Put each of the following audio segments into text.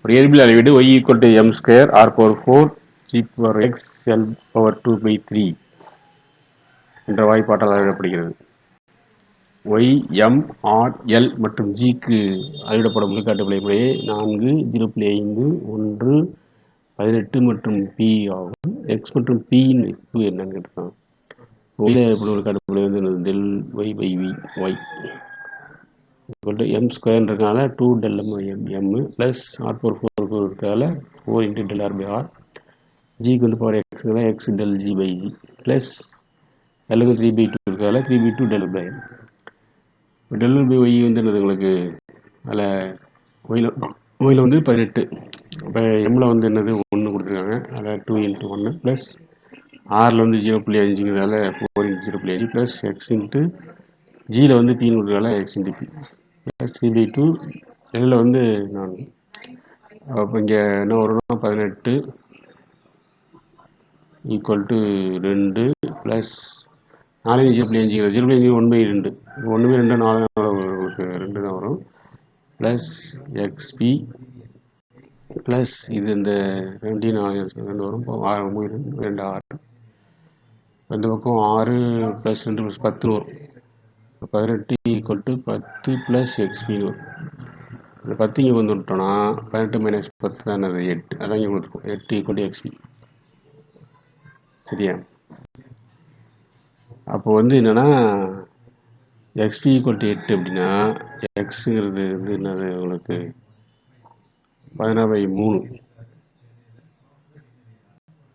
ஒரு இயற்பியல் அளவீடு y equal to m square r power 4 g power x l power 2/3 என்ற வாய்ப்பாட்டால் அளவிடப்படுகிறது. y, m, r, l மற்றும் gக்கு அளவிடப்படும் விழுக்காட்டு பிழை முறையே 4, 0.5, 1, 18 மற்றும் p ஆகும். x மற்றும் p இன் என்னன்னு கேட்டிருக்காங்க. y அளவிடப்படும் விழுக்காட்டு பிழை வந்து del y by v y m square இருக்கனால 2 del m plus r power 4 இருக்கிறதால 4 into del r by r, g க்கு வந்து power x del g by g plus l க்கு 3/2 இருக்கிறதால 3/2 del by l. del by y வந்து என்னது உங்களுக்கு அதில் ஒயில் வந்து 18, இப்போ எம்மில் வந்து என்னது 1 கொடுத்துருக்காங்க, அதில் 2 into 1 ப்ளஸ் ஆரில் வந்து 0.5ங்கிறதால 4 into 0.5 ப்ளஸ் எக்ஸ் இன்ட்டு ஜியில் வந்து பின்னு கொடுக்குறதால எக்ஸ் இன்ட்டு பி ப்ளஸ் 3/2 எல்லில் வந்து 4. அப்போ இங்கே என்ன வரும்னா 18 ஈக்குவல் டு 2 ப்ளஸ் 4 0.5 0.5 1/2 1/2 4 உங்களுக்கு 2 தான் வரும் ப்ளஸ் எக்ஸ்பி ப்ளஸ் இது இந்த 2 வரும் 6 2 6 இந்த பக்கம் 6 ப்ளஸ் 2 ப்ளஸ் 10 வரும். 18 ஈக்குவல் டு 10 ப்ளஸ் எக்ஸ்பின்னு வரும். இந்த 10 இங்கே வந்து விட்டோம்னா 18 மைனஸ் 10 தான் அது 8, அதான் இங்கே கொடுத்துருக்கோம். 8 ஈக்குவல் டு எக்ஸ்பி. சரியா? அப்போ வந்து என்னென்னா எக்ஸ்பி ஈக்குவல் டு 8 அப்படின்னா எக்ஸுங்கிறது வந்து என்னது உங்களுக்கு 16/3,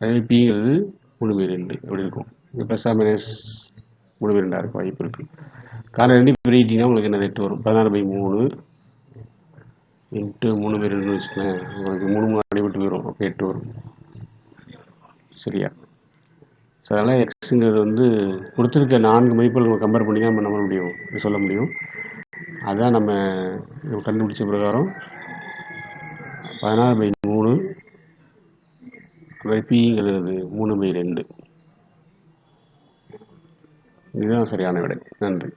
அதே பிங்கிறது 3/2 அப்படி இருக்கும். இது ப்ளஸ்ஸா மைனஸ் 3/2 இருக்கும் வாய்ப்பு இருக்குது. காரணம் 2 பெருகிட்டிங்கன்னா உங்களுக்கு என்ன 8 வரும். 16/3 இன்ட்டு 3/2 வச்சுக்கலேன், உங்களுக்கு 3 அடிபட்டு போயிடும். அப்போ 8 வரும். சரியா? ஸோ அதனால் எக்ஸுங்கிறது வந்து கொடுத்துருக்க 4 மதிப்புகள் நம்ம கம்பேர் பண்ணி தான் நம்ம நம்ப முடியும், சொல்ல முடியும். அதுதான் நம்ம கண்டுபிடிச்ச பிரகாரம் 16/3 பிங்கிறது 3/2. இதுதான் சரியான விடை. நன்றி.